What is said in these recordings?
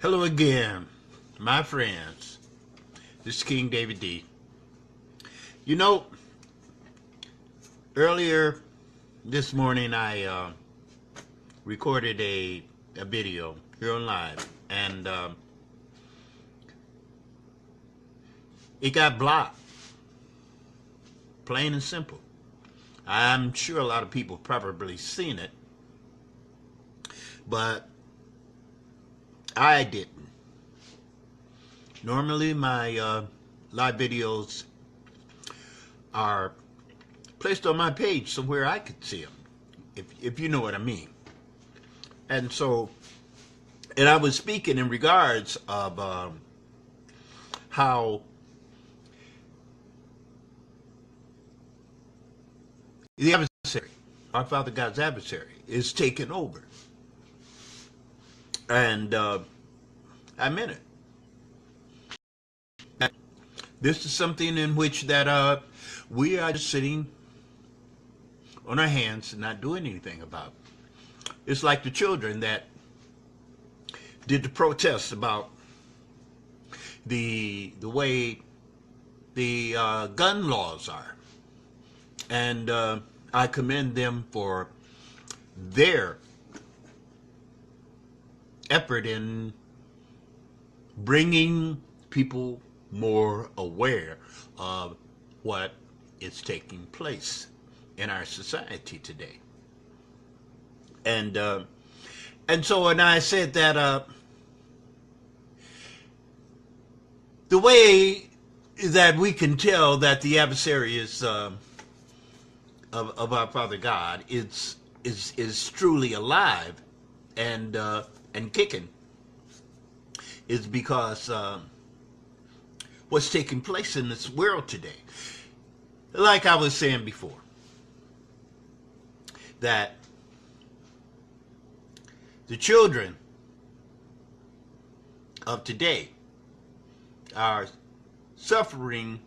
Hello again, my friends. This is King David D. You know, earlier this morning I recorded a video here on live, and it got blocked. Plain and simple. I'm sure a lot of people probably seen it, but I didn't. Normally my live videos are placed on my page somewhere I could see them, if you know what I mean. And I was speaking in regards of how the adversary, our Father God's adversary, is taking over. And I meant it. This is something in which that we are just sitting on our hands and not doing anything about. It's like the children that did the protests about the way the gun laws are, and I commend them for their effort in bringing people more aware of what is taking place in our society today. And so when I said that the way that we can tell that the adversary is of our Father God is truly alive and kicking is because what's taking place in this world today. Like I was saying before, that the children of today are suffering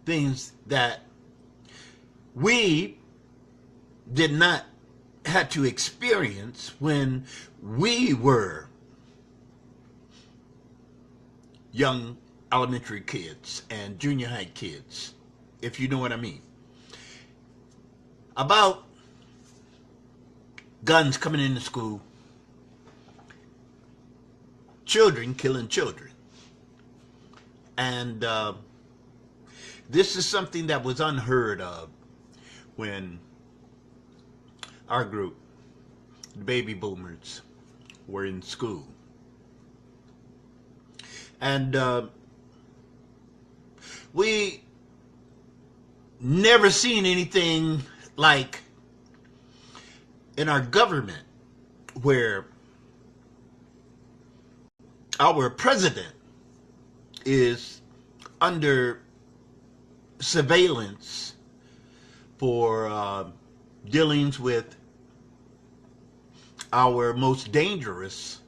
things that we did not have to experience when we were young elementary kids and junior high kids, if you know what I mean. About guns coming into school, children killing children. And this is something that was unheard of when our group, the baby boomers, were in school. And we never seen anything like in our government where our president is under surveillance for dealings with our most dangerous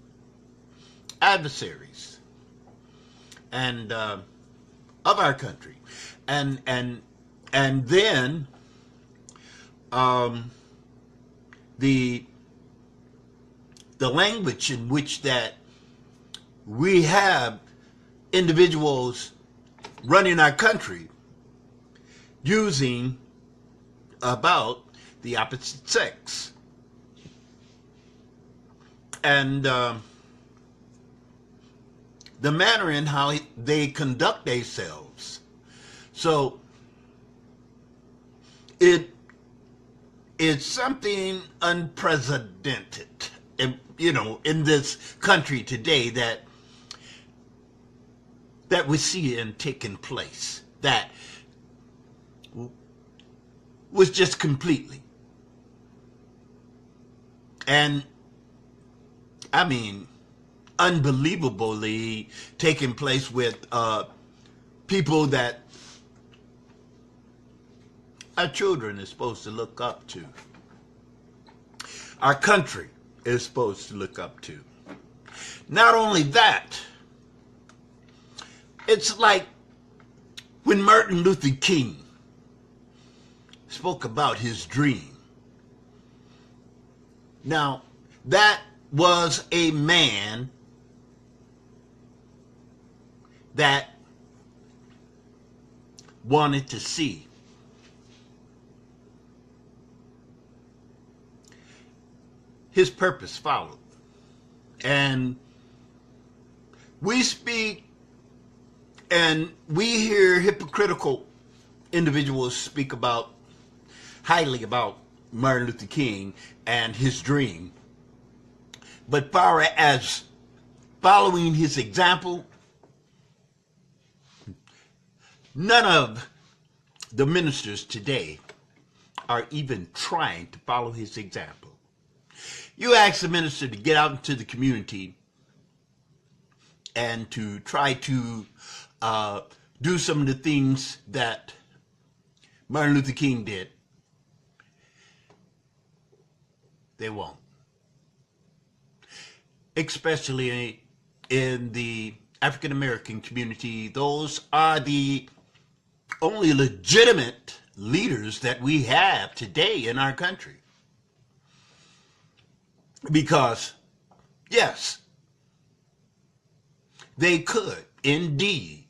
adversaries and of our country, and then the language in which that we have individuals running our country using about the opposite sex, and the manner in how they conduct themselves. So it is something unprecedented, in this country today that we see and taking place, that was just completely, and I mean unbelievably taking place with people that our children is supposed to look up to, our country is supposed to look up to. Not only that, it's like when Martin Luther King spoke about his dream. Now, that was a man that wanted to see his purpose followed. And we speak and we hear hypocritical individuals speak highly about Martin Luther King and his dream. But far as following his example, none of the ministers today are even trying to follow his example. You ask the minister to get out into the community and to try to do some of the things that Martin Luther King did, they won't. Especially in the African American community, those are the only legitimate leaders that we have today in our country. Because, yes, they could indeed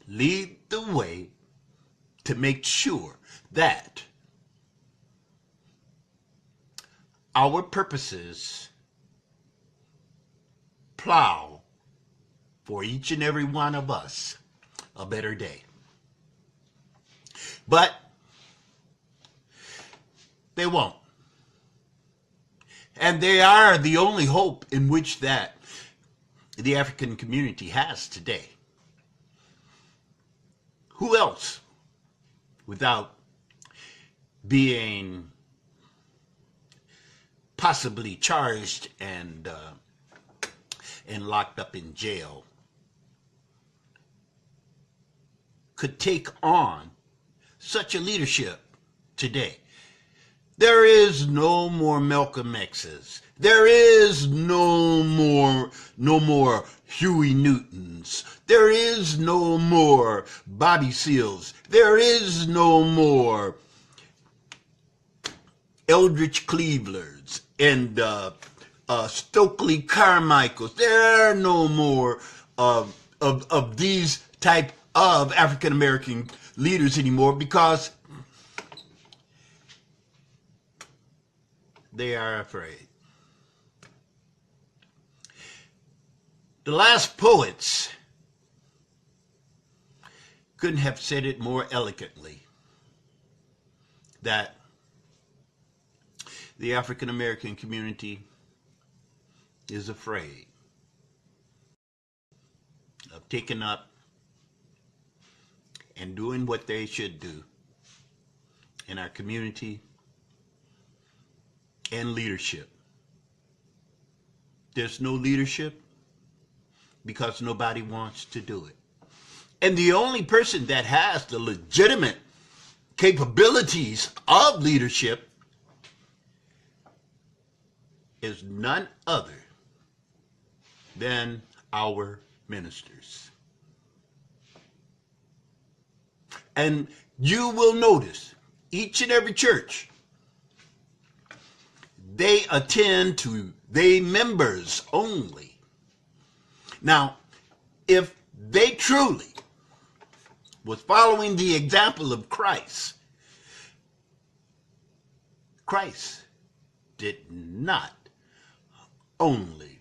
lead the way to make sure that our purposes plow for each and every one of us a better day. But they won't. And they are the only hope in which that the African community has today. Who else, without being possibly charged and locked up in jail, could take on such a leadership today? There is no more Malcolm X's. There is no more Huey Newtons. There is no more Bobby Seals. There is no more Eldridge Cleavelers and Stokely Carmichaels. There are no more of these type of African American leaders anymore, because they are afraid. The last poets couldn't have said it more eloquently, that the African American community is afraid of taking up and doing what they should do in our community and leadership. There's no leadership because nobody wants to do it. And the only person that has the legitimate capabilities of leadership is none other than our ministers. And you will notice each and every church, they attend to their members only. Now, if they truly was following the example of Christ, Christ did not only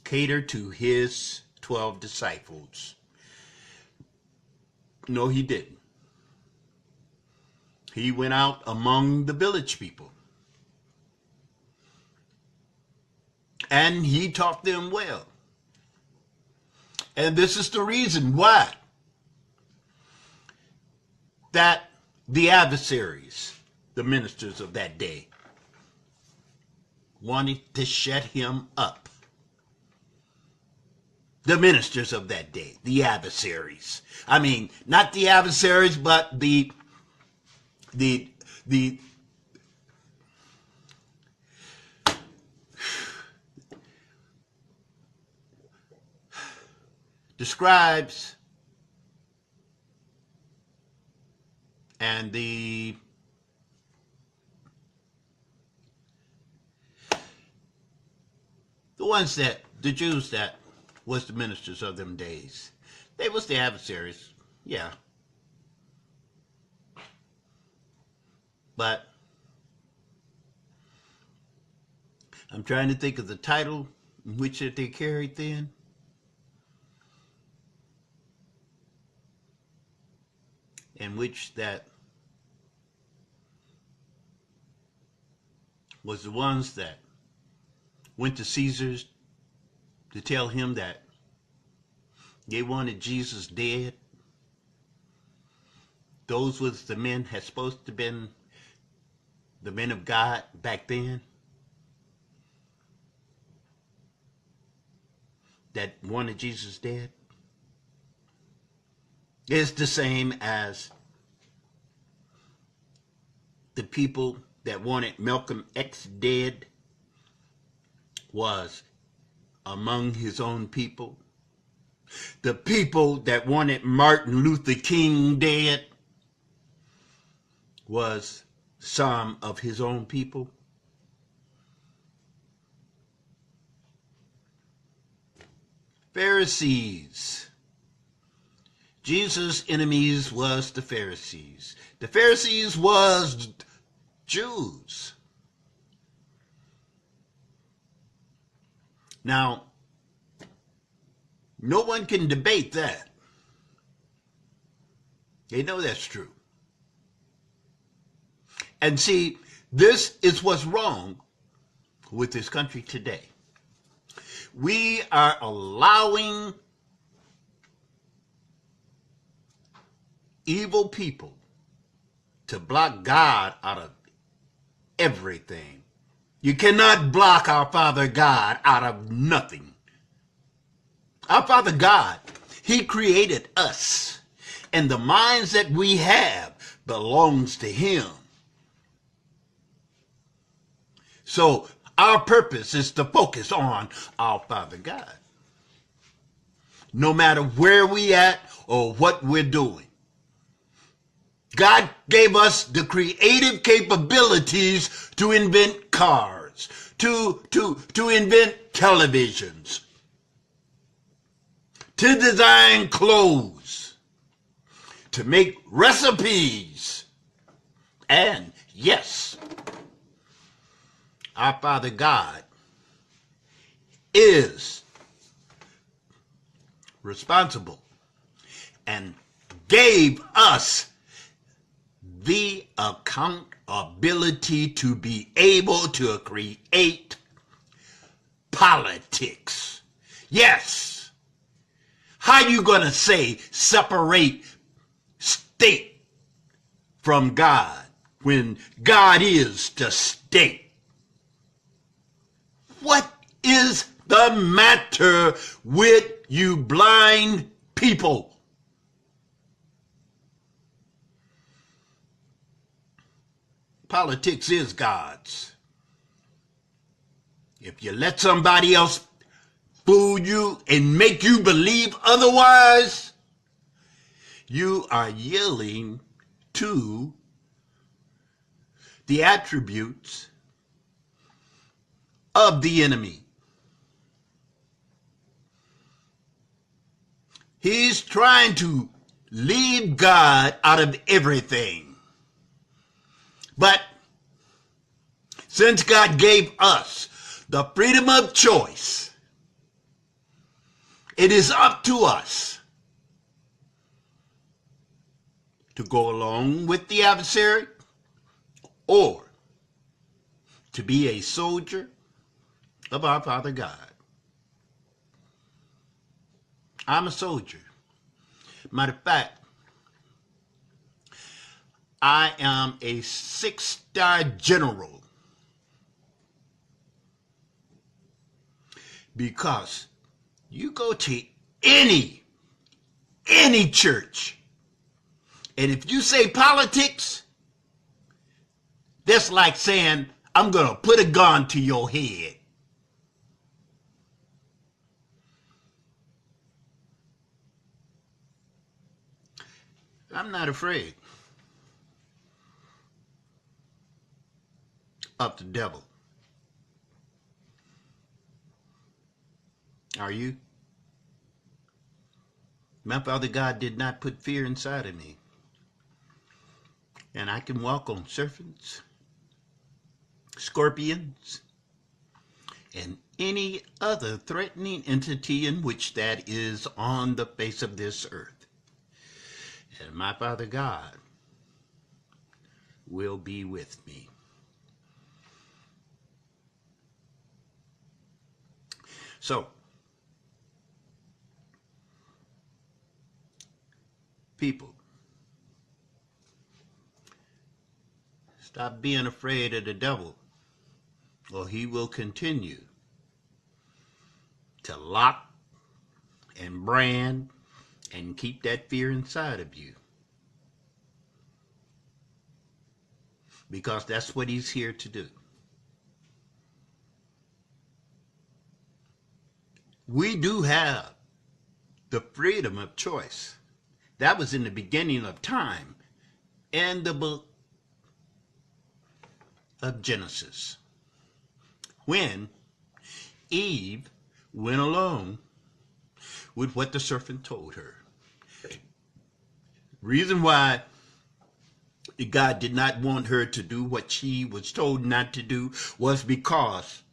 cater to his 12 disciples. No, he didn't. He went out among the village people. And he taught them well. And this is the reason why that the adversaries, the ministers of that day, wanted to shut him up. The ministers of that day, the adversaries. I mean, not the adversaries, but the scribes and the the Jews that was the ministers of them days, they was the adversaries, yeah. But I'm trying to think of the title in which that they carried then. In which that was the ones that went to Caesar's to tell him that they wanted Jesus dead. Those was the men had supposed to have been the men of God back then that wanted Jesus dead. It's the same as the people that wanted Malcolm X dead was among his own people. The people that wanted Martin Luther King dead was some of his own people. Pharisees. Jesus' enemies was the Pharisees. The Pharisees was Jews. Now, no one can debate that. They know that's true. And see, this is what's wrong with this country today. We are allowing evil people to block God out of everything. You cannot block our Father God out of nothing. Our Father God, He created us, and the minds that we have belongs to Him. So our purpose is to focus on our Father God, no matter where we at or what we're doing. God gave us the creative capabilities to invent cars, to invent televisions, to design clothes, to make recipes. And yes, our Father God is responsible and gave us the accountability to be able to create politics. Yes. How you gonna say separate state from God when God is the state? What is the matter with you blind people? Politics is God's. If you let somebody else fool you and make you believe otherwise, you are yielding to the attributes of the enemy. He's trying to leave God out of everything. But since God gave us the freedom of choice, it is up to us to go along with the adversary or to be a soldier of our Father God. I'm a soldier. Matter of fact, I am a 6-star general because you go to any church, and if you say politics, that's like saying, I'm going to put a gun to your head. I'm not afraid of the devil. Are you? My Father God did not put fear inside of me. And I can walk on serpents, scorpions, and any other threatening entity in which that is on the face of this earth. And my Father God will be with me. So, people, stop being afraid of the devil, or he will continue to lock and brand and keep that fear inside of you. Because that's what he's here to do. We do have the freedom of choice. That was in the beginning of time and the book of Genesis, when Eve went along with what the serpent told her. Reason why God did not want her to do what she was told not to do was because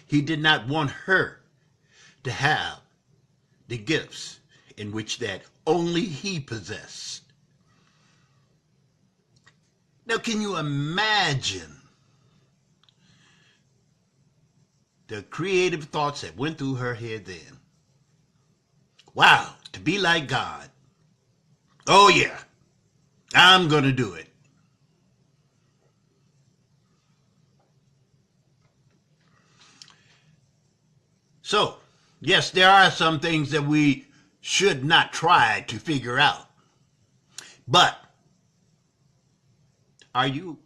he did not want her to have the gifts in which that only he possessed. Now, can you imagine the creative thoughts that went through her head then? Wow, to be like God. Oh yeah, I'm going to do it. So, yes, there are some things that we should not try to figure out. But are you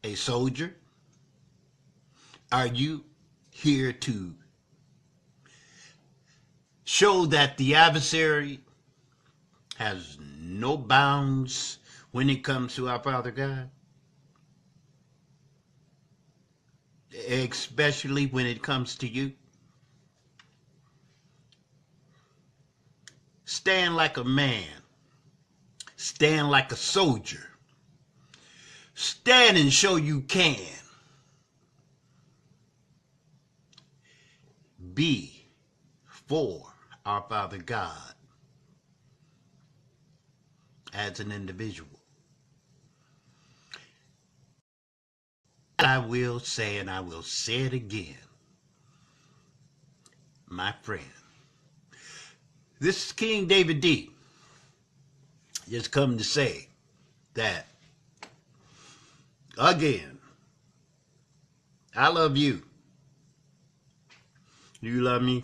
a soldier? Are you here to show that the adversary has no bounds when it comes to our Father God? Especially when it comes to you? Stand like a man. Stand like a soldier. Stand and show you can. Be for our Father God as an individual. I will say, and I will say it again, my friend, this is King David D. Just come to say that, again, I love you. You love me?